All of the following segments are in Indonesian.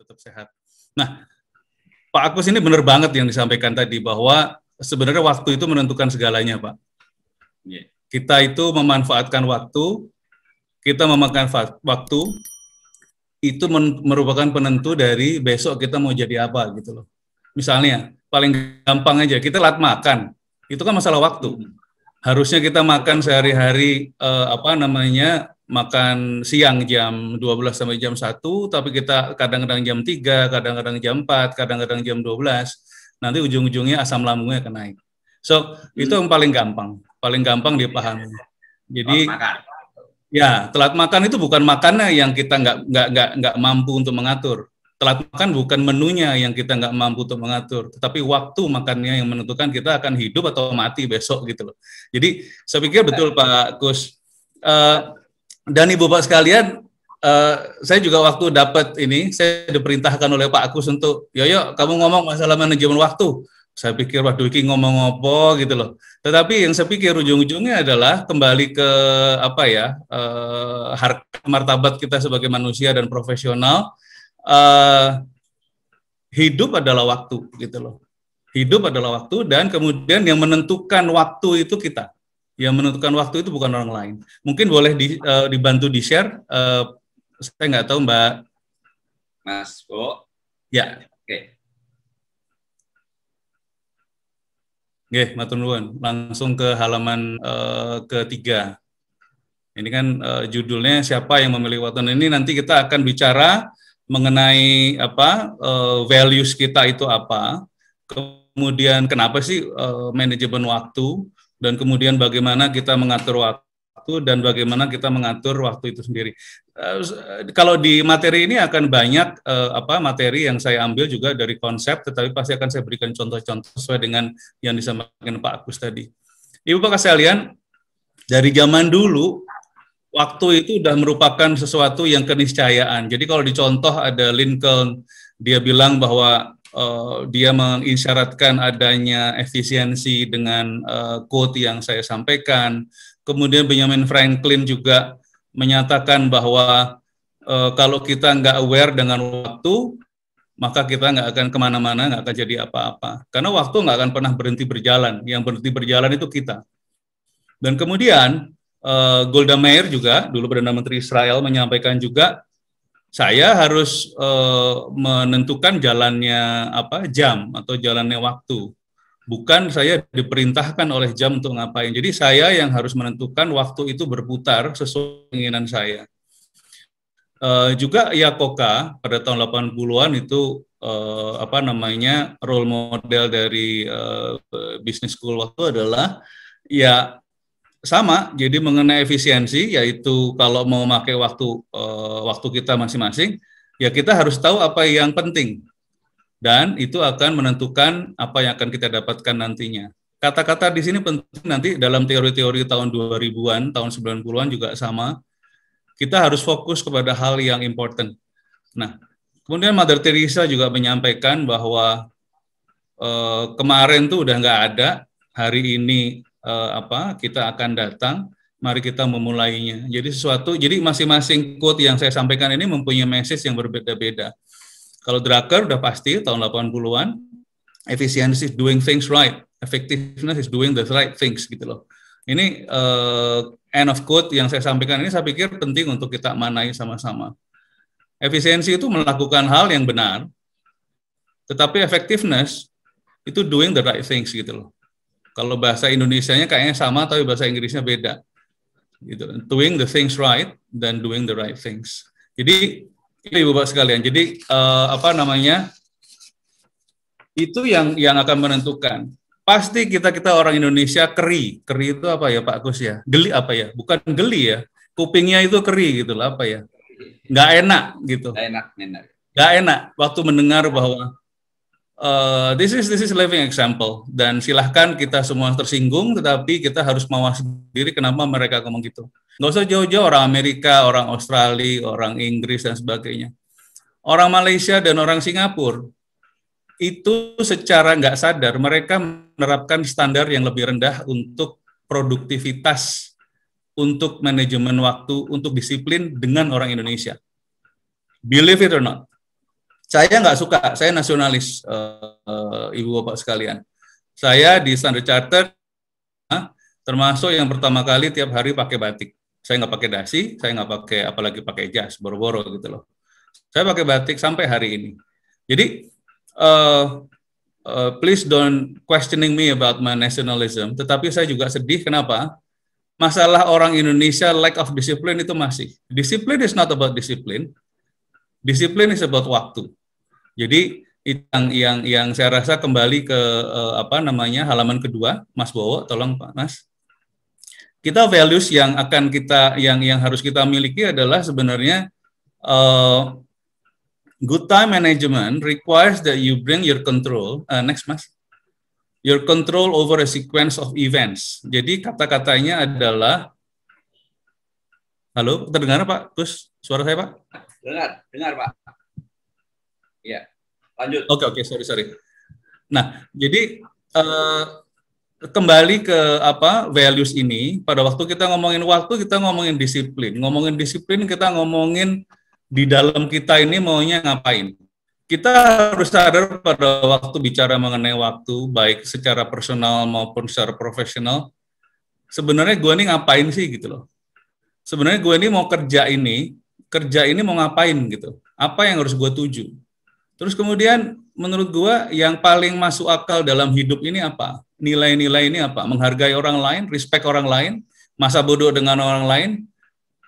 tetap sehat. Nah, Pak Agus ini benar banget yang disampaikan tadi bahwa sebenarnya waktu itu menentukan segalanya, Pak. Kita itu memanfaatkan waktu, kita memakan waktu, itu merupakan penentu dari besok kita mau jadi apa gitu loh. Misalnya, paling gampang aja, kita telat makan, itu kan masalah waktu. Harusnya kita makan sehari-hari makan siang jam 12 sampai jam 1, tapi kita kadang-kadang jam 3, kadang-kadang jam 4, kadang-kadang jam 12, nanti ujung-ujungnya asam lambungnya akan naik. So, itu yang paling gampang dipahami. Jadi, ya, telat makan itu bukan makannya yang kita nggak mampu untuk mengatur. Telat makan bukan menunya yang kita nggak mampu untuk mengatur, tetapi waktu makannya yang menentukan kita akan hidup atau mati besok gitu loh. Jadi saya pikir betul Pak Kus. Dan Ibu Bapak sekalian, saya juga waktu dapat ini, saya diperintahkan oleh Pak Kus untuk, Yoyo, kamu ngomong masalah manajemen waktu. Saya pikir, waduh, ini ngomong apa gitu loh. Tetapi yang saya pikir ujung-ujungnya adalah kembali ke harkat martabat kita sebagai manusia dan profesional. Hidup adalah waktu gitu loh. Hidup adalah waktu, dan kemudian yang menentukan waktu itu kita. Yang menentukan waktu itu bukan orang lain. Mungkin boleh dibantu di-share. Saya nggak tahu Mbak. Mas Bo. Ya. Oke. Oke, matur nuwun. Langsung ke halaman ketiga. Ini kan judulnya siapa yang memilih waktu. Ini nanti kita akan bicara mengenai values kita itu apa. Kemudian kenapa sih manajemen waktu, dan kemudian bagaimana kita mengatur waktu, dan bagaimana kita mengatur waktu itu sendiri. Kalau di materi ini akan banyak materi yang saya ambil juga dari konsep, tetapi pasti akan saya berikan contoh-contoh sesuai dengan yang disampaikan Pak Agus tadi. Ibu Bapak sekalian, dari zaman dulu waktu itu sudah merupakan sesuatu yang keniscayaan. Jadi kalau dicontoh ada Lincoln, dia bilang bahwa dia mengisyaratkan adanya efisiensi dengan quote yang saya sampaikan. Kemudian Benjamin Franklin juga menyatakan bahwa kalau kita nggak aware dengan waktu, maka kita nggak akan kemana-mana, nggak akan jadi apa-apa. Karena waktu nggak akan pernah berhenti berjalan. Yang berhenti berjalan itu kita. Dan kemudian Golda Meir juga, dulu Perdana Menteri Israel, menyampaikan juga, saya harus menentukan jalannya jam atau jalannya waktu. Bukan saya diperintahkan oleh jam untuk ngapain. Jadi saya yang harus menentukan waktu itu berputar sesuai keinginan saya. Juga Iacocca pada tahun 80-an itu role model dari business school waktu adalah ya sama. Jadi mengenai efisiensi, yaitu kalau mau pakai waktu kita masing-masing, ya kita harus tahu apa yang penting. Dan itu akan menentukan apa yang akan kita dapatkan nantinya. Kata-kata di sini penting nanti dalam teori-teori tahun 2000-an, tahun 90-an juga sama. Kita harus fokus kepada hal yang important. Nah, kemudian Mother Teresa juga menyampaikan bahwa kemarin tuh udah nggak ada, hari ini kita akan datang, mari kita memulainya. Jadi masing-masing quote yang saya sampaikan ini mempunyai message yang berbeda-beda. Kalau Drucker udah pasti tahun 80-an, efficiency is doing things right, effectiveness is doing the right things gitu loh. Ini end of quote yang saya sampaikan ini saya pikir penting untuk kita manai sama-sama. Efisiensi itu melakukan hal yang benar, tetapi effectiveness itu doing the right things gitu loh. Kalau bahasa Indonesianya kayaknya sama, tapi bahasa Inggrisnya beda. Gitu. Doing the things right dan doing the right things. Jadi Ibu Bapak sekalian, jadi itu yang akan menentukan. Pasti kita orang Indonesia keri itu apa ya Pak Gus ya? Geli apa ya? Bukan geli ya, kupingnya itu keri gitu lah, apa ya? Nggak enak gitu. Nggak enak waktu mendengar bahwa this is living example, dan silahkan kita semua tersinggung, tetapi kita harus mawas diri kenapa mereka ngomong gitu. Nggak usah jauh-jauh orang Amerika, orang Australia, orang Inggris dan sebagainya. Orang Malaysia dan orang Singapura itu secara nggak sadar mereka menerapkan standar yang lebih rendah untuk produktivitas, untuk manajemen waktu, untuk disiplin dengan orang Indonesia. Believe it or not. Saya nggak suka, saya nasionalis, Ibu Bapak sekalian. Saya di Standard Chartered, termasuk yang pertama kali tiap hari pakai batik. Saya nggak pakai dasi, saya nggak pakai, apalagi pakai jas, boro-boro gitu loh. Saya pakai batik sampai hari ini. Jadi, please don't questioning me about my nationalism, tetapi saya juga sedih, kenapa? Masalah orang Indonesia lack of discipline itu masih. Discipline is not about discipline. Discipline is about waktu. Jadi yang saya rasa kembali ke halaman kedua, Mas Bowo, tolong Pak Mas. Kita values yang akan kita yang harus kita miliki adalah sebenarnya good time management requires that you bring your control. Next Mas. Your control over a sequence of events. Jadi kata-katanya adalah, halo, terdengar Pak? Terus suara saya Pak? Dengar Pak. Ya, lanjut. Oke, sorry. Nah, jadi kembali ke values ini, pada waktu kita ngomongin waktu, kita ngomongin disiplin. Ngomongin disiplin, kita ngomongin di dalam kita ini maunya ngapain. Kita harus sadar pada waktu bicara mengenai waktu, baik secara personal maupun secara profesional, sebenarnya gue ini ngapain sih gitu loh. Sebenarnya gue ini mau kerja ini mau ngapain gitu. Apa yang harus gue tuju. Terus kemudian menurut gue yang paling masuk akal dalam hidup ini apa? Nilai-nilai ini apa? Menghargai orang lain, respect orang lain, masa bodoh dengan orang lain.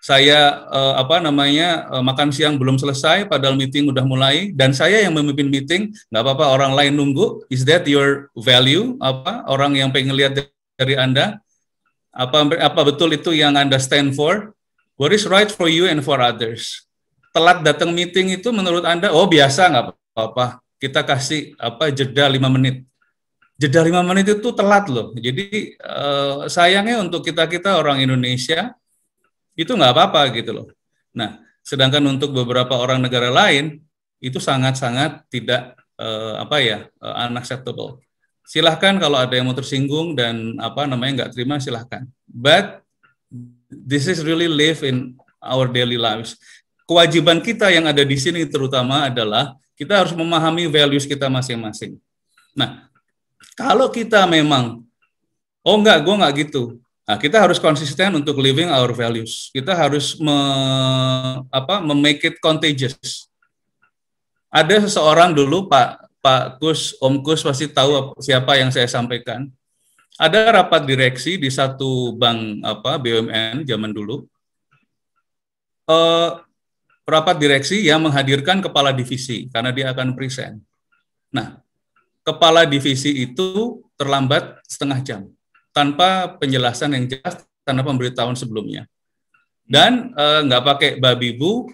Saya makan siang belum selesai, padahal meeting udah mulai, dan saya yang memimpin meeting, nggak apa-apa orang lain nunggu. Is that your value? Orang yang pengen lihat dari Anda? Apa betul itu yang Anda stand for? What is right for you and for others? Telat datang meeting itu menurut Anda, biasa nggak apa-apa. Kita kasih jeda 5 menit. Jeda 5 menit itu telat loh. Jadi sayangnya untuk kita orang Indonesia itu nggak apa-apa gitu loh. Nah, sedangkan untuk beberapa orang negara lain itu sangat-sangat tidak unacceptable. Silahkan kalau ada yang mau tersinggung dan nggak terima, silahkan. But this is really live in our daily lives. Kewajiban kita yang ada di sini terutama adalah kita harus memahami values kita masing-masing. Nah, kalau kita memang, gue nggak gitu. Nah, kita harus konsisten untuk living our values. Kita harus make it contagious. Ada seseorang dulu, Pak Kus, Om Kus pasti tahu siapa yang saya sampaikan. Ada rapat direksi di satu bank BUMN zaman dulu. Rapat direksi yang menghadirkan kepala divisi karena dia akan present. Nah, kepala divisi itu terlambat setengah jam tanpa penjelasan yang jelas, tanpa pemberitahuan sebelumnya. Dan nggak pakai babi bu,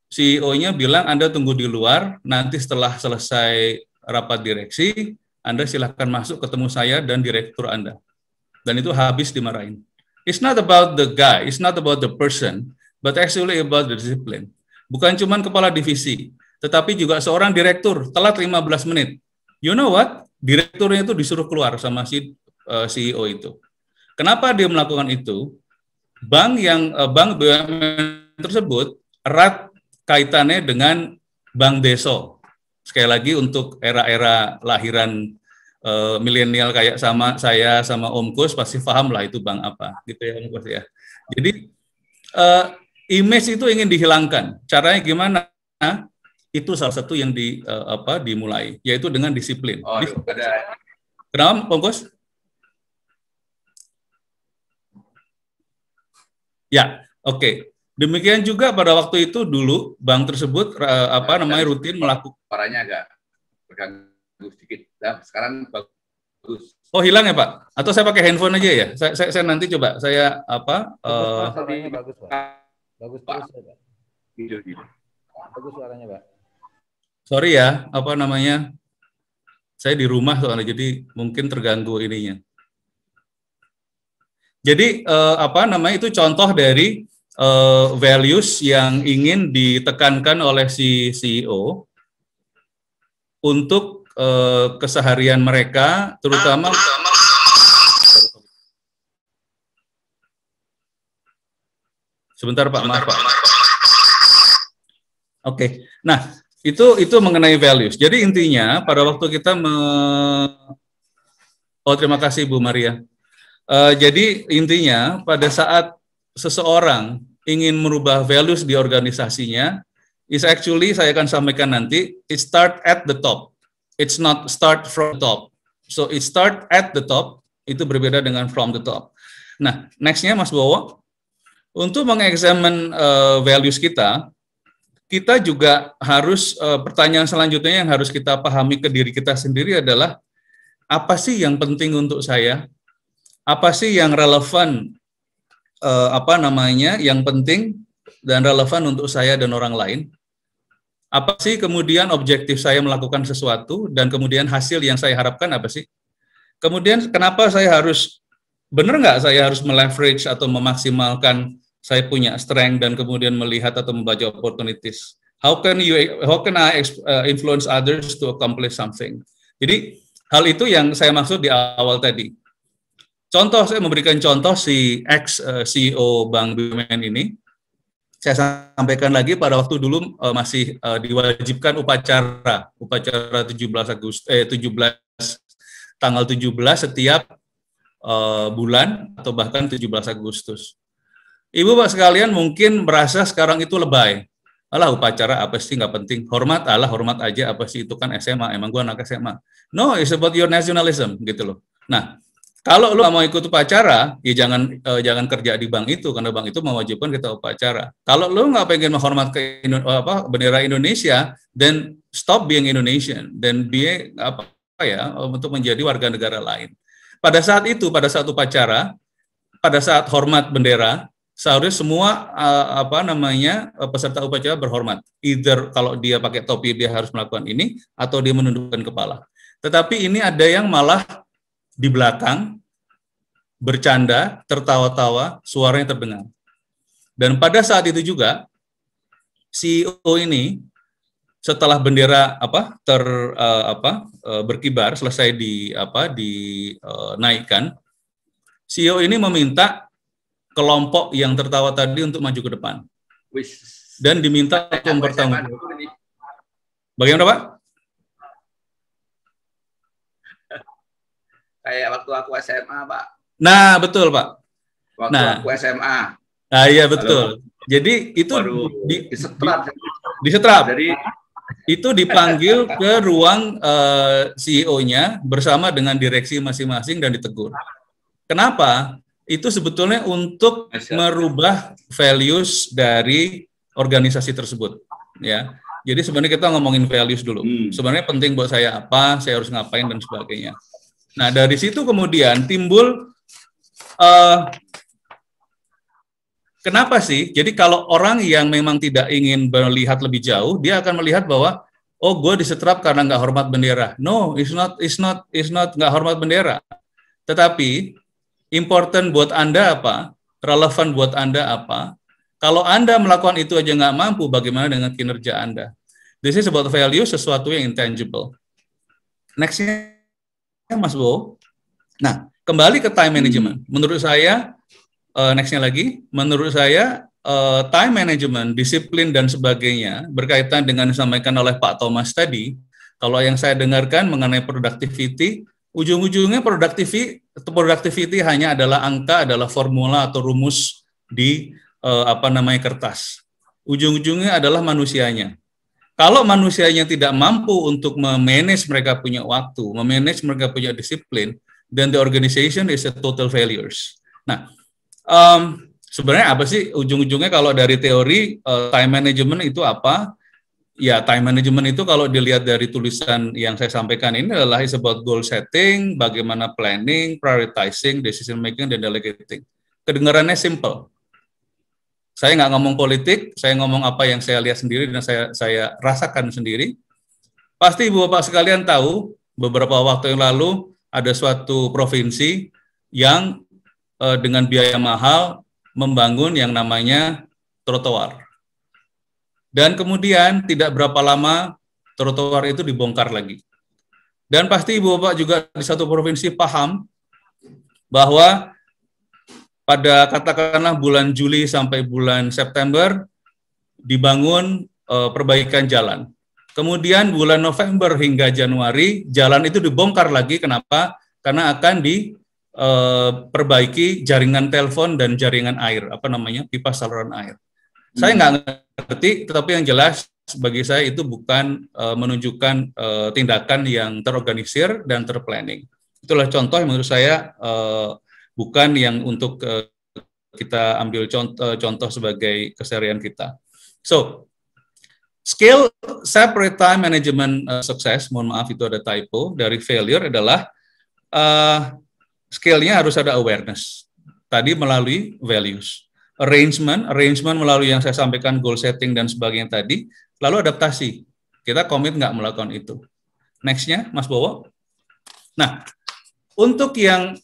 CEO-nya bilang Anda tunggu di luar, nanti setelah selesai rapat direksi, Anda silahkan masuk ketemu saya dan direktur Anda. Dan itu habis dimarahin. It's not about the guy, it's not about the person, but actually about the discipline. Bukan cuma kepala divisi, tetapi juga seorang direktur telat 15 menit. You know what? Direkturnya itu disuruh keluar sama si CEO itu. Kenapa dia melakukan itu? Bank BUMN tersebut erat kaitannya dengan Bank Deso. Sekali lagi untuk era-era lahiran milenial kayak sama saya sama Om Kus pasti paham lah itu bank apa, gitu ya Om Kus ya. Jadi image itu ingin dihilangkan. Caranya gimana? Itu salah satu yang dimulai, yaitu dengan disiplin. Kenapa Om Kus? Ya, oke. Demikian juga pada waktu itu dulu bank tersebut rutin melakukan. Suaranya agak terganggu sedikit. Nah, sekarang bagus. Oh, hilang ya Pak? Atau saya pakai handphone aja ya? Saya nanti coba saya bagus Pak. Bagus terus ya Pak. Bagus suaranya Pak. Sorry ya, saya di rumah soalnya jadi mungkin terganggu ininya. Jadi itu contoh dari values yang ingin ditekankan oleh si CEO untuk keseharian mereka, terutama sebentar Pak, maaf Pak. Oke, nah Itu mengenai values. Jadi intinya pada waktu kita terima kasih Bu Maria. Jadi intinya pada saat seseorang ingin merubah values di organisasinya, is actually saya akan sampaikan nanti, it start at the top. It's not start from the top. So it start at the top, itu berbeda dengan from the top. Nah, nextnya Mas Bowo, untuk mengexamine values kita juga harus, pertanyaan selanjutnya yang harus kita pahami ke diri kita sendiri adalah, apa sih yang penting untuk saya? Apa sih yang relevan, yang penting dan relevan untuk saya dan orang lain? Apa sih kemudian objektif saya melakukan sesuatu dan kemudian hasil yang saya harapkan apa sih? Kemudian kenapa saya harus, benar nggak saya harus meleverage atau memaksimalkan saya punya strength dan kemudian melihat atau membaca opportunities? How can I influence others to accomplish something? Jadi hal itu yang saya maksud di awal tadi. Contoh, saya memberikan contoh si ex-CEO Bank BUMN ini. Saya sampaikan lagi pada waktu dulu masih diwajibkan upacara 17 tanggal 17 setiap bulan atau bahkan 17 Agustus. Ibu Pak sekalian mungkin merasa sekarang itu lebay. Alah, upacara apa sih, nggak penting. Hormat aja, apa sih itu kan SMA, emang gua anak SMA. No, it's about your nationalism gitu loh. Nah, kalau lu mau ikut upacara, ya jangan kerja di bank itu, karena bank itu mewajibkan kita upacara. Kalau lu nggak pengen menghormat ke bendera Indonesia, then stop being Indonesian, then be untuk menjadi warga negara lain. Pada saat itu, pada saat upacara, pada saat hormat bendera, seharusnya semua peserta upacara berhormat. Either kalau dia pakai topi dia harus melakukan ini, atau dia menundukkan kepala. Tetapi ini ada yang malah di belakang, bercanda, tertawa-tawa, suaranya terdengar. Dan pada saat itu juga, CEO ini, setelah bendera berkibar, selesai dinaikkan, CEO ini meminta kelompok yang tertawa tadi untuk maju ke depan. Dan diminta untuk mempertanggungjawabkan. Bagaimana Pak? Kayak waktu aku SMA, Pak. Nah, betul, Pak. Waktu aku SMA. Nah, iya betul. Jadi itu disetrap. Jadi itu dipanggil ke ruang CEO-nya bersama dengan direksi masing-masing dan ditegur. Kenapa? Itu sebetulnya untuk merubah values dari organisasi tersebut, ya. Jadi sebenarnya kita ngomongin values dulu. Sebenarnya penting buat saya apa, saya harus ngapain dan sebagainya. Nah, dari situ kemudian timbul kenapa sih? Jadi kalau orang yang memang tidak ingin melihat lebih jauh, dia akan melihat bahwa oh, gue disetrap karena nggak hormat bendera. No, it's not nggak hormat bendera. Tetapi important buat Anda apa? Relevan buat Anda apa? Kalau Anda melakukan itu aja nggak mampu, bagaimana dengan kinerja Anda? This is about value, sesuatu yang intangible. Next-nya, Mas Bo. Nah, kembali ke time management. Menurut saya, next-nya lagi, menurut saya time management, disiplin dan sebagainya berkaitan dengan disampaikan oleh Pak Thomas tadi. Kalau yang saya dengarkan mengenai productivity, ujung-ujungnya productivity hanya adalah angka, adalah formula atau rumus di kertas. Ujung-ujungnya adalah manusianya. Kalau manusianya tidak mampu untuk memanage mereka punya waktu, memanage mereka punya disiplin, then the organization is a total failures. Nah, sebenarnya apa sih ujung-ujungnya kalau dari teori time management itu apa? Ya, time management itu kalau dilihat dari tulisan yang saya sampaikan ini adalah is about goal setting, bagaimana planning, prioritizing, decision making, dan delegating. Kedengarannya simple. Saya nggak ngomong politik, saya ngomong apa yang saya lihat sendiri dan saya rasakan sendiri. Pasti Ibu Bapak sekalian tahu, beberapa waktu yang lalu ada suatu provinsi yang dengan biaya mahal membangun yang namanya trotoar. Dan kemudian tidak berapa lama trotoar itu dibongkar lagi. Dan pasti Ibu Bapak juga di satu provinsi paham bahwa pada katakanlah bulan Juli sampai bulan September dibangun perbaikan jalan. Kemudian bulan November hingga Januari, jalan itu dibongkar lagi. Kenapa? Karena akan diperbaiki jaringan telepon dan jaringan air, pipa saluran air. Saya nggak ngerti, tetapi yang jelas bagi saya itu bukan menunjukkan tindakan yang terorganisir dan terplanning. Itulah contoh yang menurut saya bukan yang untuk kita ambil contoh sebagai keseharian kita. So, skill separate time management success, mohon maaf itu ada typo, dari failure adalah skill-nya harus ada awareness. Tadi melalui values. Arrangement melalui yang saya sampaikan, goal setting dan sebagainya tadi, lalu adaptasi. Kita komit nggak melakukan itu. Next-nya, Mas Bowo. Nah, untuk yang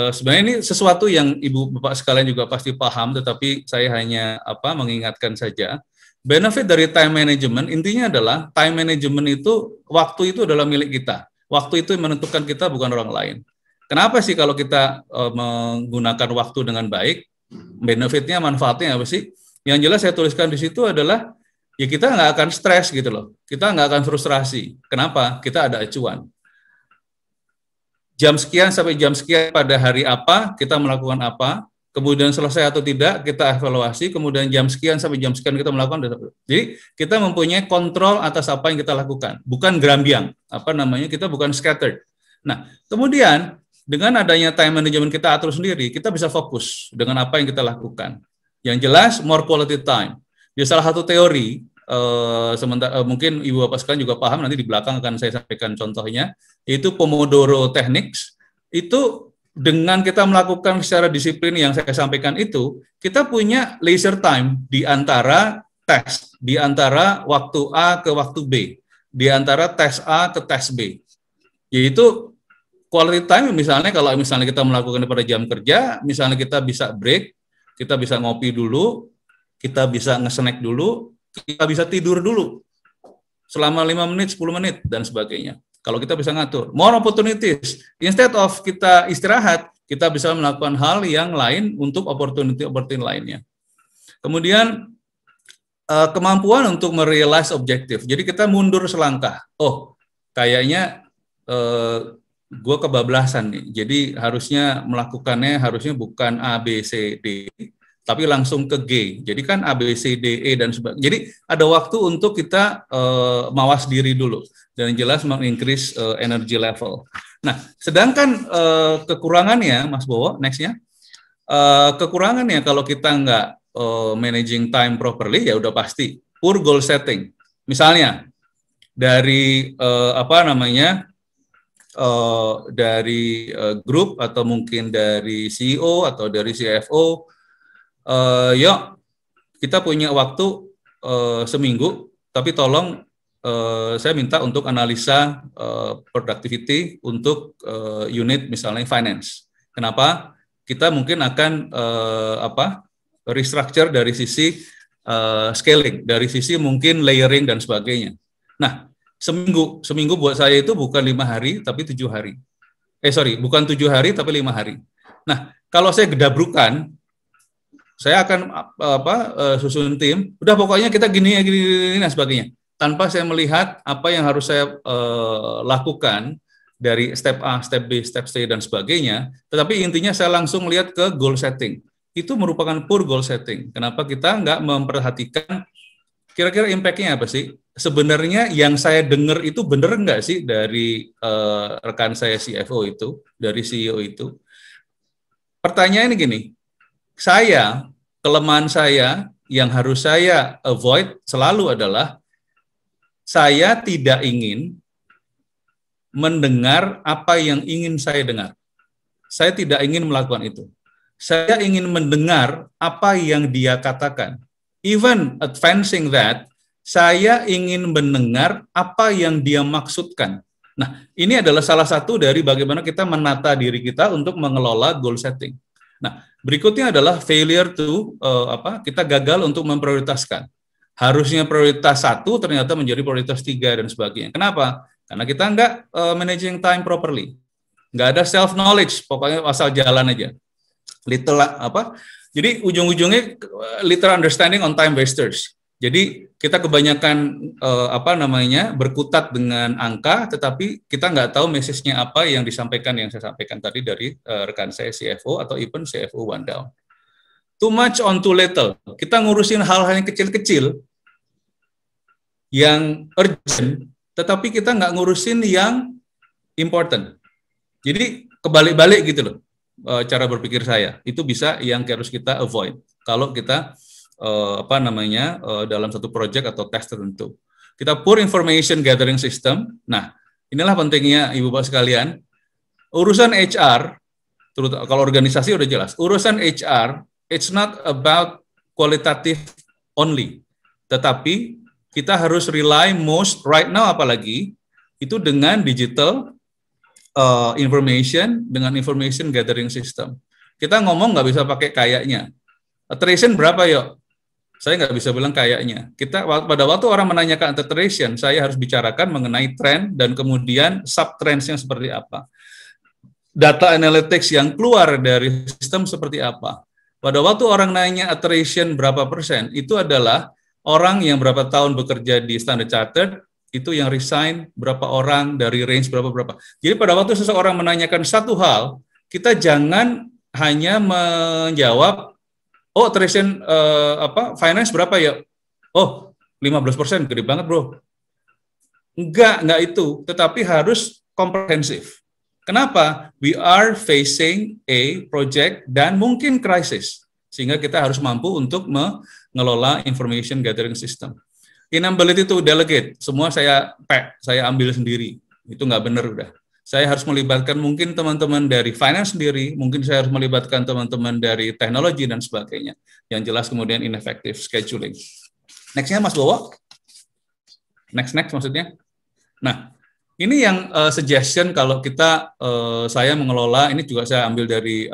sebenarnya ini sesuatu yang Ibu Bapak sekalian juga pasti paham, tetapi saya hanya mengingatkan saja. Benefit dari time management intinya adalah time management itu, waktu itu adalah milik kita. Waktu itu menentukan kita, bukan orang lain. Kenapa sih kalau kita menggunakan waktu dengan baik, benefitnya, manfaatnya apa sih? Yang jelas saya tuliskan di situ adalah ya kita nggak akan stres gitu loh. Kita nggak akan frustrasi. Kenapa? Kita ada acuan. Jam sekian sampai jam sekian pada hari apa, kita melakukan apa, kemudian selesai atau tidak, kita evaluasi, kemudian jam sekian sampai jam sekian kita melakukan. Jadi kita mempunyai kontrol atas apa yang kita lakukan, bukan gerambiang, kita bukan scattered. Nah, kemudian dengan adanya time management kita atur sendiri, kita bisa fokus dengan apa yang kita lakukan. Yang jelas, more quality time. Di salah satu teori, mungkin Ibu Bapak sekalian juga paham, nanti di belakang akan saya sampaikan contohnya, yaitu Pomodoro Techniques. Itu dengan kita melakukan secara disiplin yang saya sampaikan itu, kita punya leisure time di antara tes, di antara waktu A ke waktu B, di antara tes A ke tes B. Yaitu quality time, misalnya kalau kita melakukan pada jam kerja, misalnya kita bisa break, kita bisa ngopi dulu, kita bisa nge-snack dulu, kita bisa tidur dulu selama 5 menit, 10 menit, dan sebagainya. Kalau kita bisa ngatur. More opportunities. Instead of kita istirahat, kita bisa melakukan hal yang lain untuk opportunity lainnya. Kemudian, kemampuan untuk merealize objektif. Jadi kita mundur selangkah. Oh, kayaknya gue kebablasan nih. Jadi harusnya melakukannya bukan A, B, C, D, tapi langsung ke G. Jadi kan A, B, C, D, E, dan sebagainya. Jadi ada waktu untuk kita mawas diri dulu. Dan jelas meng-increase energy level. Nah, sedangkan kekurangannya, Mas Bowo, next-nya, kekurangannya kalau kita nggak managing time properly, ya udah pasti poor goal setting. Misalnya, dari dari grup atau mungkin dari CEO atau dari CFO, yuk kita punya waktu seminggu, tapi tolong saya minta untuk analisa productivity untuk unit misalnya finance. Kenapa? Kita mungkin akan restructure dari sisi scaling, dari sisi mungkin layering dan sebagainya. Nah, seminggu buat saya itu bukan 5 hari tapi 7 hari. Bukan 7 hari tapi 5 hari. Nah, kalau saya gedabrukan, saya akan susun tim, udah pokoknya kita gini dan sebagainya, tanpa saya melihat apa yang harus saya lakukan dari step A, step B, step C dan sebagainya. Tetapi intinya saya langsung lihat ke goal setting. Itu merupakan poor goal setting. Kenapa kita nggak memperhatikan kira-kira impact-nya apa sih? Sebenarnya yang saya dengar itu benar nggak sih dari rekan saya CFO itu, dari CEO itu? Pertanyaannya gini, kelemahan saya yang harus saya avoid selalu adalah saya tidak ingin mendengar apa yang ingin saya dengar. Saya tidak ingin melakukan itu. Saya ingin mendengar apa yang dia katakan. Even advancing that, saya ingin mendengar apa yang dia maksudkan. Nah, ini adalah salah satu dari bagaimana kita menata diri kita untuk mengelola goal setting. Nah, berikutnya adalah failure to kita gagal untuk memprioritaskan. Harusnya prioritas 1 ternyata menjadi prioritas 3 dan sebagainya. Kenapa? Karena kita nggak managing time properly. Nggak ada self-knowledge, pokoknya asal jalan aja. Jadi ujung-ujungnya little understanding on time wasters. Jadi kita kebanyakan berkutat dengan angka, tetapi kita nggak tahu message-nya apa yang disampaikan, yang saya sampaikan tadi dari rekan saya CFO atau even CFO one down. Too much on too little. Kita ngurusin hal-hal yang kecil-kecil, yang urgent, tetapi kita nggak ngurusin yang important. Jadi kebalik-balik gitu loh cara berpikir saya. Itu bisa yang harus kita avoid kalau kita dalam satu project atau tes tertentu. Kita poor information gathering system. Nah, inilah pentingnya Ibu Bapak sekalian. Urusan HR, terutama kalau organisasi udah jelas. Urusan HR, it's not about qualitative only, tetapi kita harus rely most right now apalagi itu dengan digital information, dengan information gathering system. Kita ngomong nggak bisa pakai kayaknya. Attrition berapa yuk? Saya nggak bisa bilang kayaknya. Pada waktu orang menanyakan attrition, saya harus bicarakan mengenai tren dan kemudian sub-trendsnya seperti apa. Data analytics yang keluar dari sistem seperti apa. Pada waktu orang nanya attrition berapa persen, itu adalah orang yang berapa tahun bekerja di Standard Chartered, itu yang resign, berapa orang, dari range berapa. Jadi pada waktu seseorang menanyakan satu hal, kita jangan hanya menjawab, oh, attrition finance berapa ya? Oh, 15%, gede banget bro. Enggak itu, tetapi harus komprehensif. Kenapa? We are facing a project dan mungkin krisis, sehingga kita harus mampu untuk mengelola information gathering system. Inability to delegate, semua saya ambil sendiri, itu nggak benar udah. Saya harus melibatkan mungkin teman-teman dari finance sendiri, mungkin saya harus melibatkan teman-teman dari teknologi dan sebagainya. Yang jelas kemudian ineffective scheduling. Next-nya Mas Bowo. Next maksudnya. Nah, ini yang suggestion kalau kita, saya mengelola, ini juga saya ambil dari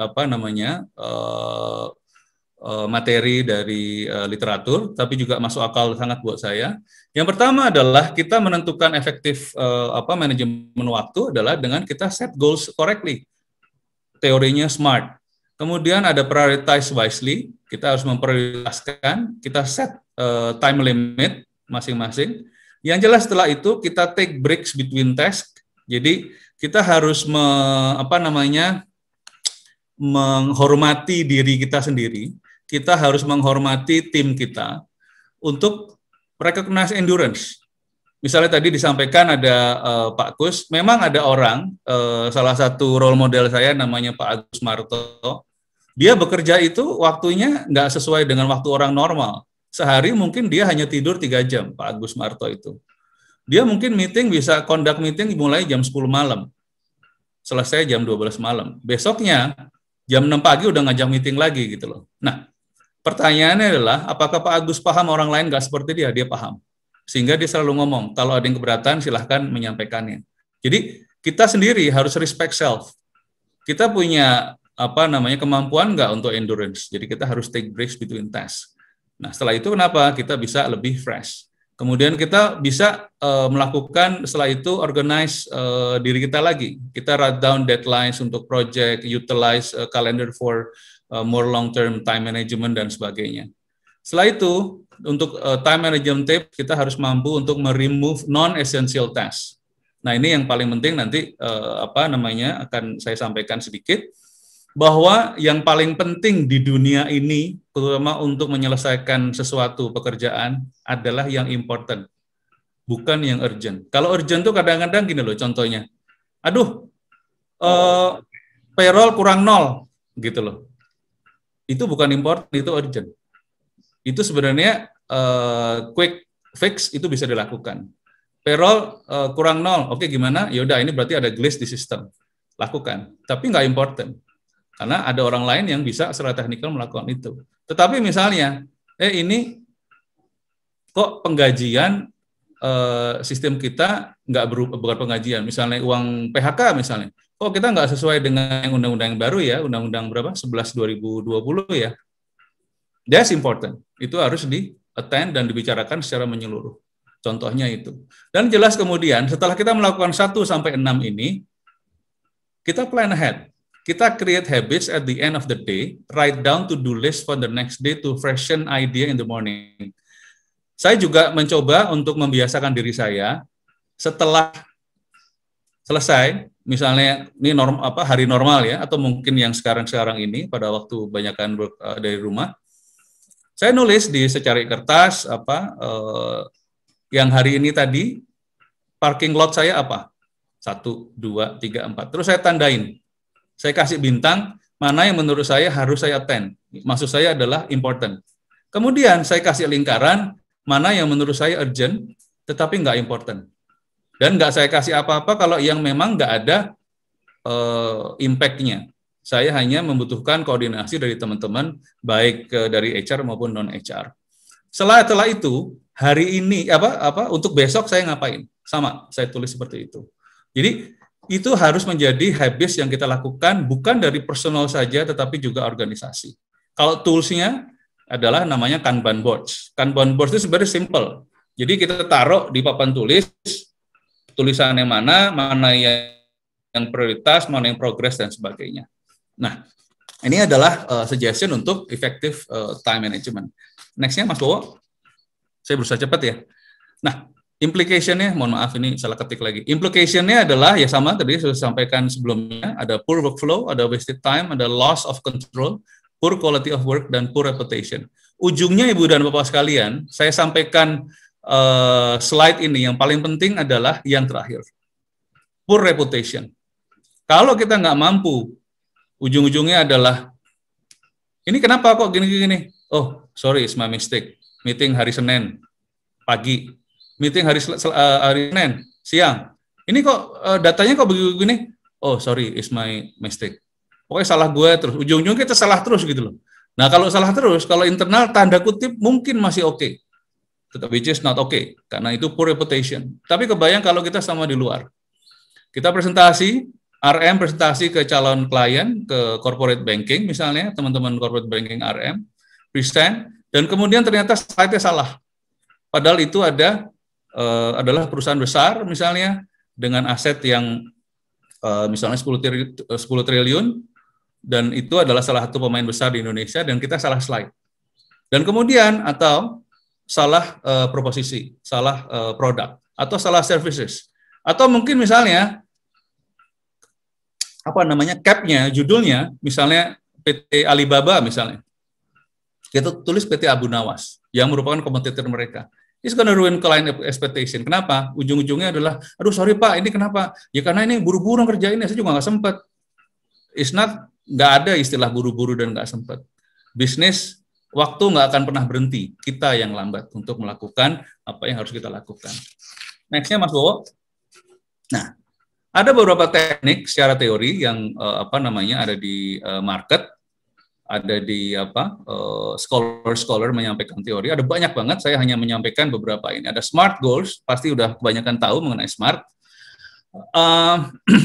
materi dari literatur, tapi juga masuk akal sangat buat saya. Yang pertama adalah kita menentukan efektif manajemen waktu adalah dengan kita set goals correctly. Teorinya SMART. Kemudian ada prioritize wisely, kita harus memprioritaskan, kita set time limit masing-masing. Yang jelas setelah itu kita take breaks between tasks. Jadi kita harus menghormati diri kita sendiri. Kita harus menghormati tim kita untuk recognize endurance. Misalnya tadi disampaikan ada Pak Kus, memang ada orang, salah satu role model saya namanya Pak Agus Marto, dia bekerja itu waktunya nggak sesuai dengan waktu orang normal. Sehari mungkin dia hanya tidur 3 jam, Pak Agus Marto itu. Dia mungkin bisa conduct meeting mulai jam 10 malam, selesai jam 12 malam. Besoknya, jam 6 pagi udah ngajak meeting lagi gitu loh. Nah, pertanyaannya adalah, apakah Pak Agus paham orang lain nggak seperti dia? Dia paham. Sehingga dia selalu ngomong, kalau ada yang keberatan silahkan menyampaikannya. Jadi kita sendiri harus respect self. Kita punya kemampuan nggak untuk endurance. Jadi kita harus take breaks between tasks. Nah setelah itu kenapa? Kita bisa lebih fresh. Kemudian kita bisa melakukan setelah itu organize diri kita lagi. Kita write down deadlines untuk project, utilize calendar for more long-term time management dan sebagainya. Setelah itu, untuk time management tips, kita harus mampu untuk remove non-essential tasks. Nah, ini yang paling penting nanti akan saya sampaikan sedikit, bahwa yang paling penting di dunia ini, terutama untuk menyelesaikan sesuatu pekerjaan, adalah yang important, bukan yang urgent. Kalau urgent tuh kadang-kadang gini loh, contohnya, payroll kurang 0, gitu loh. Itu bukan important, itu urgent. Itu sebenarnya quick fix itu bisa dilakukan. Payroll kurang 0, oke gimana? Ya udah ini berarti ada glitch di sistem. Lakukan, tapi nggak important. Karena ada orang lain yang bisa secara teknikal melakukan itu. Tetapi misalnya, ini kok penggajian sistem kita nggak berubah, bukan penggajian, misalnya uang PHK misalnya, kok kita nggak sesuai dengan undang-undang yang baru ya, undang-undang berapa? 11/2020 ya. That's important. Itu harus di-attend dan dibicarakan secara menyeluruh. Contohnya itu. Dan jelas kemudian setelah kita melakukan 1-6 ini, kita plan ahead. Kita create habits at the end of the day, write down to-do list for the next day to freshen idea in the morning. Saya juga mencoba untuk membiasakan diri saya setelah selesai, misalnya ini hari normal ya, atau mungkin yang sekarang ini pada waktu banyakkan dari rumah, saya nulis di secari kertas yang hari ini tadi parking lot saya apa, 1, 2, 3, 4, terus saya tandain, saya kasih bintang mana yang menurut saya harus saya attend, maksud saya adalah important. Kemudian saya kasih lingkaran mana yang menurut saya urgent, tetapi nggak important. Dan nggak saya kasih apa-apa kalau yang memang nggak ada impact-nya. Saya hanya membutuhkan koordinasi dari teman-teman, baik dari HR maupun non-HR. Setelah itu, hari ini, untuk besok saya ngapain? Sama, saya tulis seperti itu. Jadi, itu harus menjadi habits yang kita lakukan, bukan dari personal saja, tetapi juga organisasi. Kalau tools-nya, adalah namanya Kanban boards. Kanban boards itu sebenarnya simple. Jadi kita taruh di papan tulis, tulisannya mana yang prioritas, mana yang progress, dan sebagainya. Nah, ini adalah suggestion untuk effective time management. Next-nya Mas Bowo. Saya berusaha cepat ya. Nah, implication-nya, mohon maaf ini salah ketik lagi. Implication-nya adalah, ya sama tadi sudah sampaikan sebelumnya, ada poor workflow, ada wasted time, ada loss of control, poor quality of work, dan poor reputation. Ujungnya Ibu dan Bapak sekalian, saya sampaikan slide ini, yang paling penting adalah yang terakhir. Poor reputation. Kalau kita nggak mampu, ujung-ujungnya adalah, ini kenapa kok gini-gini? Oh, sorry, it's my mistake. Meeting hari Senin, pagi. Meeting hari Senin, siang. Ini kok datanya kok begini? Oh, sorry, it's my mistake. Pokoknya salah gue terus, ujung-ujungnya kita salah terus gitu loh. Nah kalau salah terus, kalau internal tanda kutip mungkin masih oke, tetapi which is not okay, karena itu poor reputation. Tapi kebayang kalau kita sama di luar, kita presentasi, RM presentasi ke calon klien, ke corporate banking misalnya, teman-teman corporate banking RM, present, dan kemudian ternyata slide-nya salah. Padahal itu adalah perusahaan besar misalnya, dengan aset yang misalnya 10 triliun, dan itu adalah salah satu pemain besar di Indonesia, dan kita salah slide. Dan kemudian, atau salah proposisi, salah produk, atau salah services. Atau mungkin misalnya, cap-nya, judulnya, misalnya PT Alibaba misalnya. Kita tulis PT Abu Nawas, yang merupakan kompetitor mereka. It's gonna ruin client expectation. Kenapa? Ujung-ujungnya adalah, aduh sorry Pak, ini kenapa? Ya karena ini buru-buru ngerjainnya, saya juga nggak sempat. It's not, nggak ada istilah buru-buru dan nggak sempat. Bisnis, waktu nggak akan pernah berhenti. Kita yang lambat untuk melakukan apa yang harus kita lakukan. Next-nya Mas Bowo. Nah, ada beberapa teknik secara teori yang ada di market, ada di scholar menyampaikan teori. Ada banyak banget. Saya hanya menyampaikan beberapa ini. Ada SMART goals, pasti udah kebanyakan tahu mengenai SMART.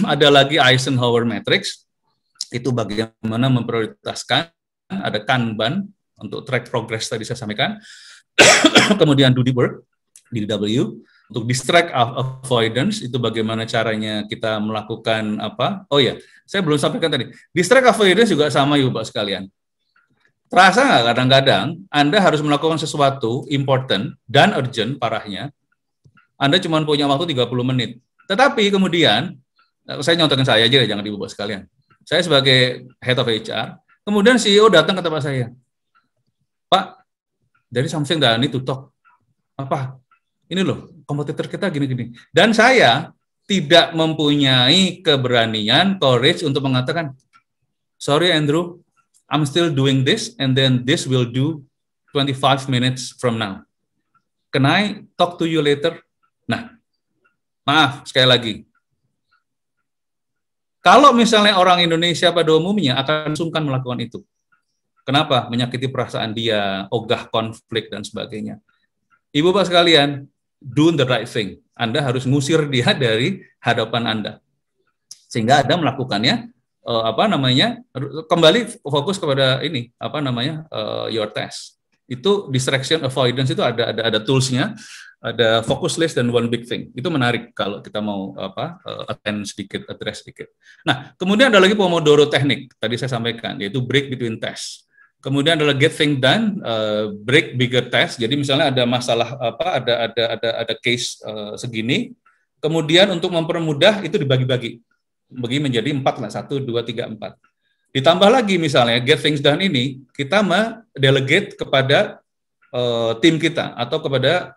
Ada lagi Eisenhower matrix. Itu bagaimana memprioritaskan, ada Kanban untuk track progress tadi saya sampaikan, kemudian do the work, DW, untuk distract avoidance, itu bagaimana caranya kita melakukan saya belum sampaikan tadi, distract avoidance juga sama Ibu Bapak sekalian. Terasa nggak kadang-kadang Anda harus melakukan sesuatu important dan urgent parahnya, Anda cuma punya waktu 30 menit, tetapi kemudian, saya nyontohin saya aja, jangan Ibu Bapak sekalian. Saya sebagai head of HR, kemudian CEO datang ke tempat saya. Pak, dari something that I need to talk. Apa? Ini loh, kompetitor kita gini-gini. Dan saya tidak mempunyai keberanian, courage untuk mengatakan, sorry Andrew, I'm still doing this, and then this will do 25 minutes from now. Can I talk to you later? Nah, maaf, sekali lagi. Kalau misalnya orang Indonesia pada umumnya akan sungkan melakukan itu. Kenapa? Menyakiti perasaan dia, ogah konflik, dan sebagainya. Ibu Bapak sekalian, do the right thing. Anda harus ngusir dia dari hadapan Anda. Sehingga Anda melakukannya, kembali fokus kepada ini, your task. Itu distraction avoidance itu ada tools-nya, ada focus list dan one big thing. Itu menarik kalau kita mau address sedikit. Nah, kemudian ada lagi Pomodoro teknik. Tadi saya sampaikan, yaitu break between tasks. Kemudian adalah get things done, break bigger task. Jadi misalnya ada masalah apa, ada case segini. Kemudian untuk mempermudah itu dibagi-bagi, bagi menjadi 4 lah, 1, 2, 3, 4. Ditambah lagi misalnya get things done ini kita mendelegate kepada tim kita atau kepada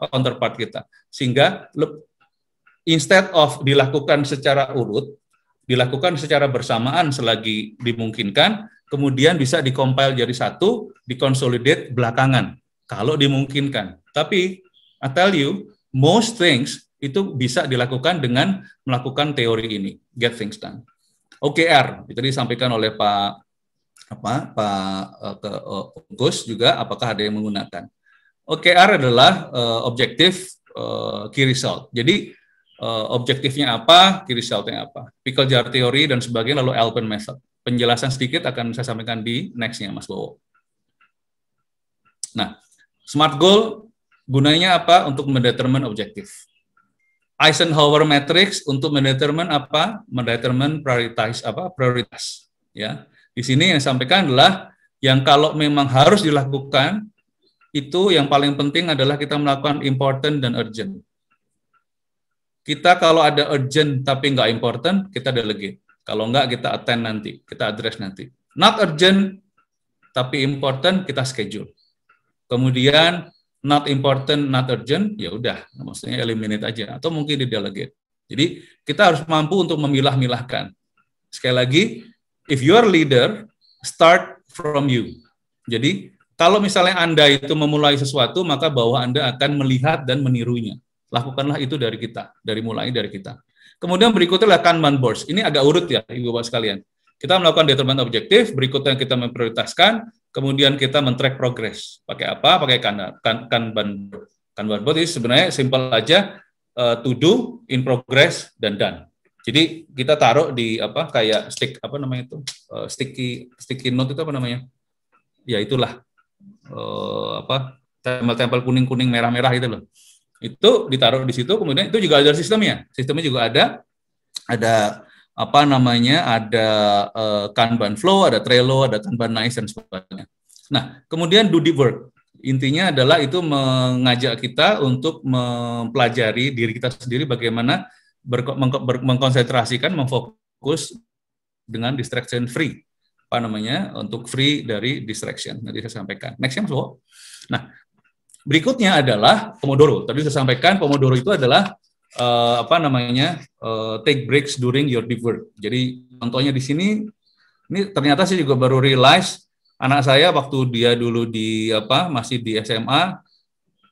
counterpart kita, sehingga instead of dilakukan secara urut, dilakukan secara bersamaan selagi dimungkinkan. Kemudian bisa dikompil jadi satu, dikonsolidate belakangan, kalau dimungkinkan. Tapi, I tell you, most things itu bisa dilakukan dengan melakukan teori ini, get things done. OKR, itu disampaikan oleh Pak Gus juga, apakah ada yang menggunakan. OKR adalah objektif key result. Jadi, objektifnya apa, key resultnya apa. Pickle jar teori dan sebagainya, lalu Alpen method. Penjelasan sedikit akan saya sampaikan di next-nya, Mas Bowo. Nah, SMART goal gunanya apa? Untuk mendetermine objektif. Eisenhower matrix untuk mendetermine apa? Mendetermine prioritas. Ya, di sini yang disampaikan adalah yang kalau memang harus dilakukan itu yang paling penting adalah kita melakukan important dan urgent. Kita kalau ada urgent tapi nggak important, kita delegate. Kalau enggak, kita attend nanti, kita address nanti. Not urgent, tapi important, kita schedule. Kemudian, not important, not urgent, ya udah, maksudnya eliminate aja, atau mungkin di delegate. Jadi, kita harus mampu untuk memilah-milahkan. Sekali lagi, if you are leader, start from you. Jadi, kalau misalnya Anda itu memulai sesuatu, maka bahwa Anda akan melihat dan menirunya. Lakukanlah itu dari kita, mulai dari kita. Kemudian berikutnya adalah Kanban boards. Ini agak urut ya, Ibu Bapak sekalian. Kita melakukan determinant objektif, berikutnya kita memprioritaskan, kemudian kita men-track progress. Pakai apa? Pakai Kanban board. Kanban board itu sebenarnya simple aja, to do, in progress, dan done. Jadi kita taruh di kayak sticky note itu apa namanya? Ya itulah tempel-tempel kuning-kuning merah-merah itu loh. Itu ditaruh di situ, kemudian itu juga ada sistemnya. Sistemnya juga ada ada Kanban flow, ada Trello, ada Kanban Nice dan sebagainya. Nah, kemudian do the work. Intinya adalah itu mengajak kita untuk mempelajari diri kita sendiri bagaimana mengkonsentrasikan, memfokus dengan distraction free. Untuk free dari distraction. Nanti saya sampaikan. Next-nya Mas Bowo. Nah, berikutnya adalah Pomodoro. Tadi saya sampaikan Pomodoro itu adalah take breaks during your deep work. Jadi contohnya di sini, ini ternyata saya juga baru realize anak saya waktu dia dulu masih di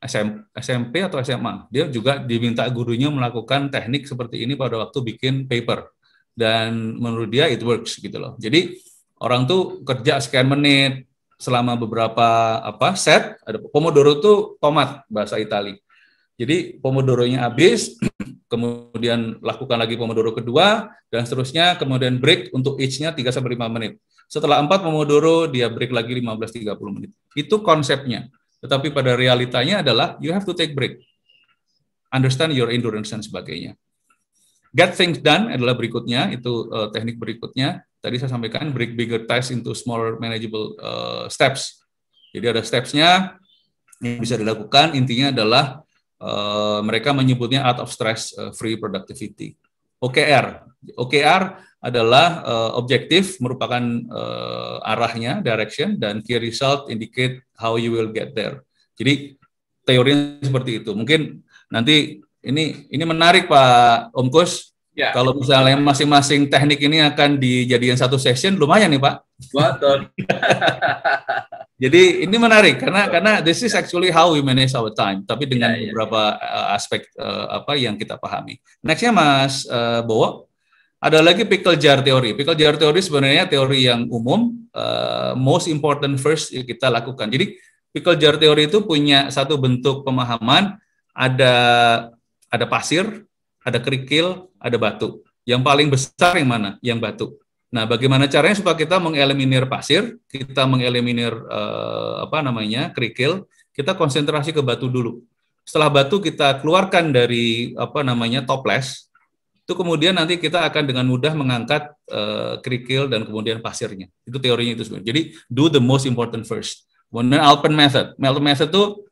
SMP atau SMA, dia juga diminta gurunya melakukan teknik seperti ini pada waktu bikin paper. Dan menurut dia it works gitu loh. Jadi orang tuh kerja sekian menit selama beberapa set, ada Pomodoro tuh tomat bahasa Itali. Jadi Pomodoro-nya habis, kemudian lakukan lagi Pomodoro kedua, dan seterusnya, kemudian break untuk each-nya 3-5 menit. Setelah 4 Pomodoro, dia break lagi 15-30 menit. Itu konsepnya. Tetapi pada realitanya adalah, you have to take break. Understand your endurance dan sebagainya. Get things done adalah berikutnya, itu teknik berikutnya. Tadi saya sampaikan break bigger tasks into smaller manageable steps. Jadi ada steps-nya yang bisa dilakukan. Intinya adalah mereka menyebutnya out of stress free productivity. OKR adalah objektif merupakan arahnya, direction, dan key result indicate how you will get there. Jadi teorinya seperti itu. Mungkin nanti ini menarik Pak Om Kus. Ya. Kalau misalnya masing-masing teknik ini akan dijadikan satu session, lumayan nih Pak. Betul. Jadi ini menarik karena this is actually how we manage our time, tapi dengan beberapa aspek yang kita pahami. Nextnya Mas Bowo, ada lagi pickle jar teori. Pickle jar teori sebenarnya teori yang umum, most important first kita lakukan. Jadi pickle jar teori itu punya satu bentuk pemahaman, ada pasir, ada kerikil, ada batu. Yang paling besar yang mana? Yang batu. Nah, bagaimana caranya supaya kita mengeliminir pasir, kita mengeliminir kerikil, kita konsentrasi ke batu dulu. Setelah batu kita keluarkan dari toples, itu kemudian nanti kita akan dengan mudah mengangkat kerikil dan kemudian pasirnya. Itu teorinya itu sebenarnya. Jadi do the most important first. Kemudian Alpen method. Alpen method itu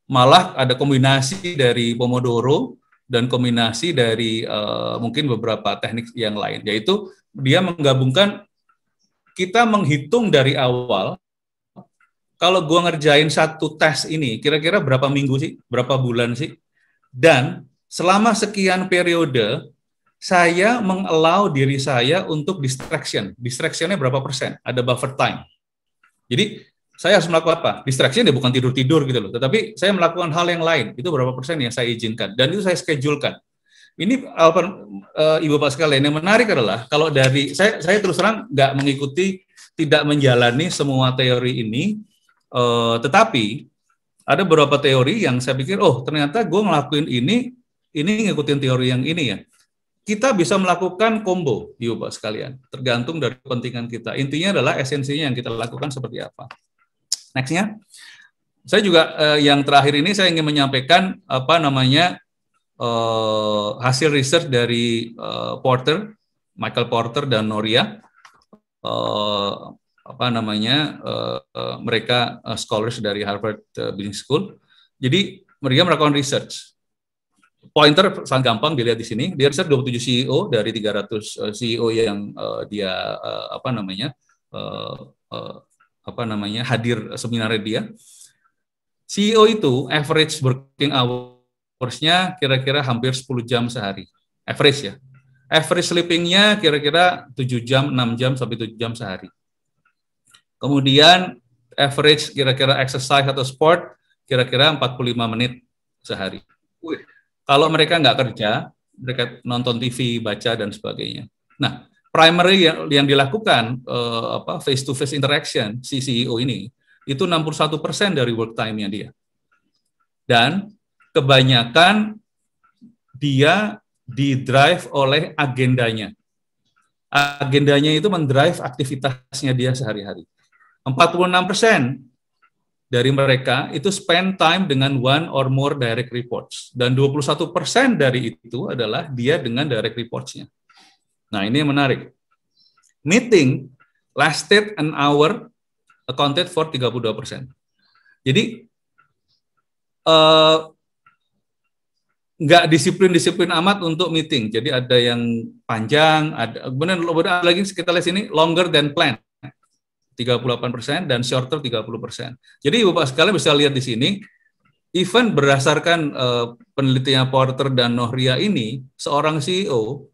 malah ada kombinasi dari Pomodoro dan kombinasi dari mungkin beberapa teknik yang lain, yaitu dia menggabungkan, kita menghitung dari awal, kalau gua ngerjain satu tes ini, kira-kira berapa minggu sih, berapa bulan sih, dan selama sekian periode, saya mengallow diri saya untuk distraction. Distractionnya berapa persen? Ada buffer time. Jadi, saya harus melakukan apa? Distraction dia bukan tidur-tidur gitu loh, tetapi saya melakukan hal yang lain. Itu berapa persen yang saya izinkan, dan itu saya schedulekan. Ini Ibu Bapak sekalian, yang menarik adalah kalau dari saya terus terang nggak mengikuti, tidak menjalani semua teori ini, tetapi ada beberapa teori yang saya pikir, oh ternyata gue ngelakuin ini ngikutin teori yang ini ya. Kita bisa melakukan combo, Ibu Bapak sekalian, tergantung dari kepentingan kita. Intinya adalah esensinya yang kita lakukan seperti apa. Next-nya, saya juga yang terakhir ini saya ingin menyampaikan hasil research dari Michael Porter dan Noria, mereka scholars dari Harvard Business School. Jadi mereka melakukan research. Pointer sangat gampang dilihat di sini. Dia research 27 CEO dari 300 CEO yang hadir seminarnya dia. CEO itu average working hours-nya kira-kira hampir 10 jam sehari. Average ya. Average sleeping-nya kira-kira 7 jam, 6 jam sampai 7 jam sehari. Kemudian average kira-kira exercise atau sport kira-kira 45 menit sehari. Kalau mereka nggak kerja, mereka nonton TV, baca dan sebagainya. Nah, primary yang dilakukan face-to-face interaction si CEO ini itu 61% dari work time-nya dia. Dan kebanyakan dia di-drive oleh agendanya. Agendanya itu mendrive aktivitasnya dia sehari-hari. 46% dari mereka itu spend time dengan one or more direct reports. Dan 21% dari itu adalah dia dengan direct reports-nya. Nah, ini yang menarik. Meeting lasted an hour, accounted for 32%. Jadi, nggak disiplin-disiplin amat untuk meeting. Jadi ada yang panjang, kemudian lagi kita lihat sini, longer than planned, 38%, dan shorter 30%. Jadi Bapak sekalian bisa lihat di sini, even berdasarkan penelitian Porter dan Noria ini, seorang CEO,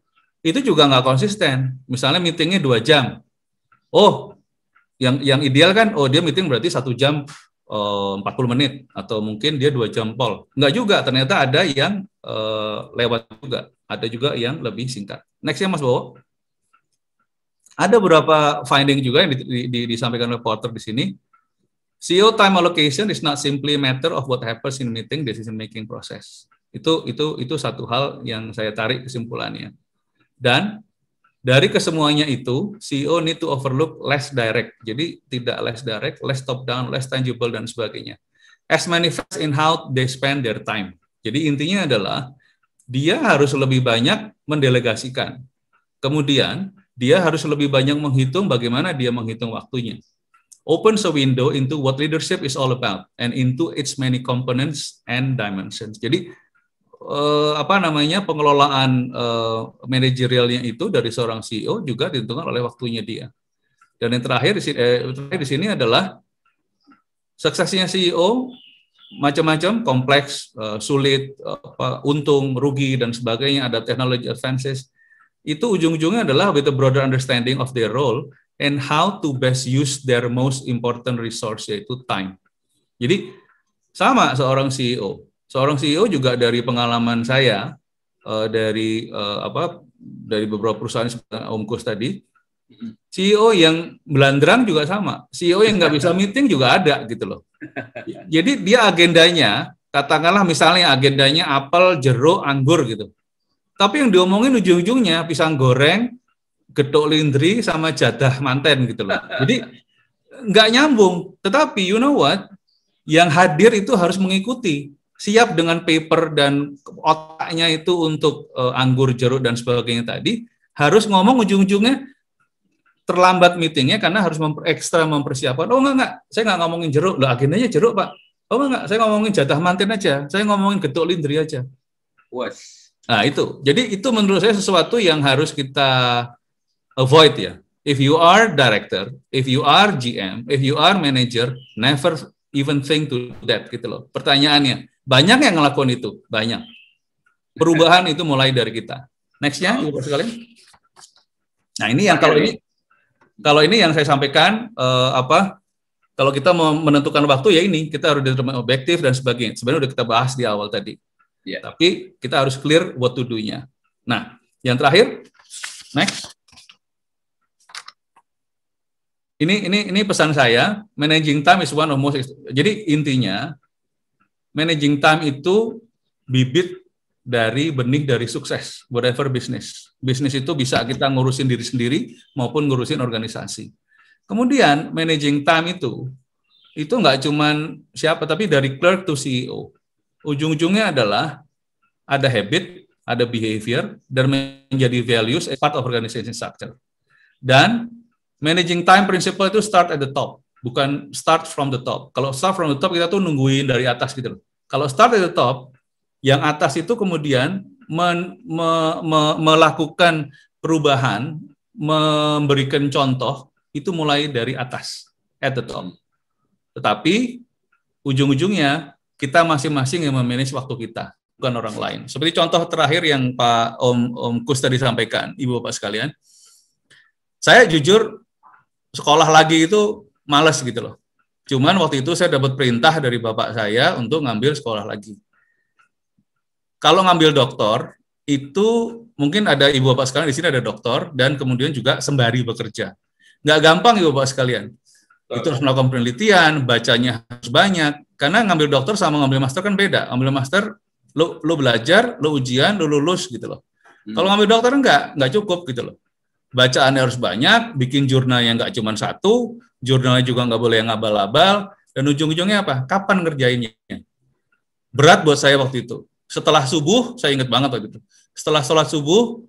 itu juga nggak konsisten. Misalnya meetingnya 2 jam. Oh, yang ideal kan, dia meeting berarti 1 jam 40 menit, atau mungkin dia 2 jam pol. Enggak juga, ternyata ada yang lewat juga. Ada juga yang lebih singkat. Next-nya Mas Bowo. Ada beberapa finding juga yang disampaikan oleh Porter di sini. CEO time allocation is not simply a matter of what happens in meeting decision making process. Itu satu hal yang saya tarik kesimpulannya. Dan dari kesemuanya itu, CEO need to overlook less direct. Jadi tidak less direct, less top down, less tangible dan sebagainya. As manifest in how they spend their time. Jadi intinya adalah dia harus lebih banyak mendelegasikan. Kemudian dia harus lebih banyak menghitung bagaimana dia menghitung waktunya. Opens a window into what leadership is all about and into its many components and dimensions. Jadi pengelolaan manajerialnya itu dari seorang CEO juga ditentukan oleh waktunya dia. Dan yang terakhir di sini adalah suksesnya CEO macam-macam, kompleks, sulit, untung, rugi dan sebagainya, ada technology advances. Itu ujung-ujungnya adalah with a broader understanding of their role and how to best use their most important resource, yaitu time. Jadi sama seorang CEO. Seorang CEO juga dari pengalaman saya dari beberapa perusahaan seperti Om Kus tadi, CEO yang belandrang juga sama, CEO yang nggak bisa meeting juga ada gitu loh. Jadi dia agendanya, katakanlah misalnya agendanya apel, jeruk, anggur gitu. Tapi yang diomongin ujung-ujungnya pisang goreng, getuk lindri sama jadah manten gitu loh. Jadi nggak nyambung. Tetapi you know what? Yang hadir itu harus mengikuti. siap dengan paper dan otaknya itu untuk anggur, jeruk, dan sebagainya tadi, harus ngomong ujung-ujungnya terlambat meetingnya karena harus ekstra mempersiapkan. Oh enggak, saya nggak ngomongin jeruk, loh agendanya jeruk Pak. Oh enggak, saya ngomongin jatah mantin aja, saya ngomongin getuk lindri aja. Was. Nah itu, jadi itu menurut saya sesuatu yang harus kita avoid ya. If you are director, if you are GM, if you are manager, never even think to that gitu loh. Pertanyaannya, banyak yang ngelakuin itu, banyak. Perubahan itu mulai dari kita. Nextnya, Ibu sekalian. Nah ini yang kalau ini yang saya sampaikan kalau kita mau menentukan waktu ya ini kita harus determine objektif dan sebagainya. Sebenarnya udah kita bahas di awal tadi. Yeah. Tapi kita harus clear what to do-nya. Nah, yang terakhir, next. Ini pesan saya, managing time is one of most. Jadi intinya, managing time itu bibit dari benih dari sukses, whatever business. Bisnis itu bisa kita ngurusin diri sendiri maupun ngurusin organisasi. Kemudian managing time itu nggak cuman siapa, tapi dari clerk to CEO. Ujung-ujungnya adalah ada habit, ada behavior, dan menjadi values as part of organization structure. Dan managing time principle itu start at the top, bukan start from the top. Kalau start from the top, kita tuh nungguin dari atas gitu loh. Kalau start at the top, yang atas itu kemudian melakukan perubahan, memberikan contoh, itu mulai dari atas, at the top. Tetapi ujung-ujungnya kita masing-masing yang memanage waktu kita, bukan orang lain. Seperti contoh terakhir yang Pak Om Kus tadi sampaikan, Ibu Bapak sekalian. Saya jujur sekolah lagi itu malas gitu loh. Cuman waktu itu saya dapat perintah dari bapak saya untuk ngambil sekolah lagi. Kalau ngambil doktor, itu mungkin ada Ibu Bapak sekalian di sini ada doktor dan kemudian juga sembari bekerja. Nggak gampang Ibu Bapak sekalian. Itu harus melakukan penelitian, bacanya harus banyak. Karena ngambil dokter sama ngambil master kan beda. Ngambil master, lo belajar, lo ujian, lo lulus gitu loh. Kalau ngambil dokter nggak cukup gitu loh. Bacaannya harus banyak, bikin jurnal yang nggak cuma satu, jurnalnya juga nggak boleh yang abal-abal, dan ujung-ujungnya apa? Kapan ngerjainnya? Berat buat saya waktu itu. Setelah subuh, saya ingat banget waktu itu. Setelah sholat subuh,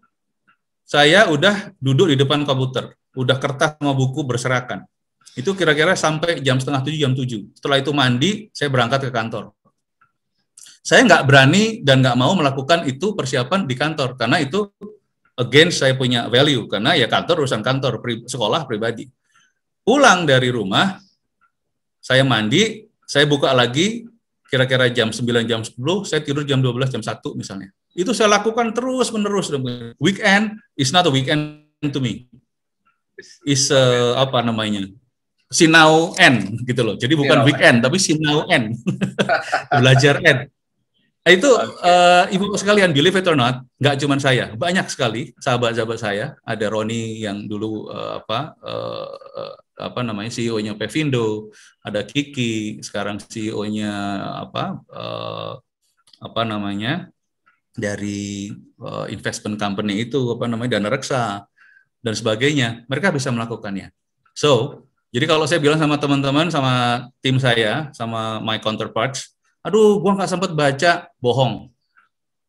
saya udah duduk di depan komputer, udah kertas sama buku berserakan. Itu kira-kira sampai jam 6:30, jam 7. Setelah itu mandi, saya berangkat ke kantor. Saya nggak berani dan nggak mau melakukan itu persiapan di kantor, karena itu against saya punya value, karena ya kantor urusan kantor, sekolah pribadi. Pulang dari rumah, saya mandi, saya buka lagi, kira-kira jam 9, jam 10, saya tidur jam 12, jam 1 misalnya. Itu saya lakukan terus-menerus. Weekend is not a weekend to me. Is apa namanya? Sinau N gitu loh. Jadi bukan weekend, tapi Sinau N. Belajar N. Itu Ibu sekalian, believe it or not, nggak cuma saya, banyak sekali sahabat-sahabat saya. Ada Roni yang dulu CEO-nya Pevindo, ada Kiki sekarang CEO-nya dari investment company itu Dana Reksa dan sebagainya. Mereka bisa melakukannya. So jadi kalau saya bilang sama teman-teman, sama tim saya, sama my counterparts, aduh, gua nggak sempat baca, bohong.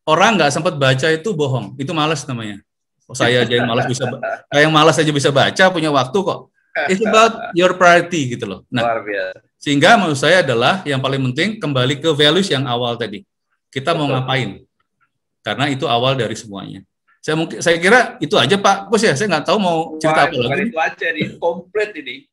Orang nggak sempat baca itu bohong, itu malas namanya. Saya aja yang malas aja bisa baca, punya waktu kok. It's about your priority gitu loh. Nah, sehingga menurut saya adalah yang paling penting kembali ke values yang awal tadi. Kita mau ngapain? Karena itu awal dari semuanya. Saya kira itu aja Pak Kus ya. Saya nggak tahu mau cerita apa lagi. Itu aja nih, komplit ini.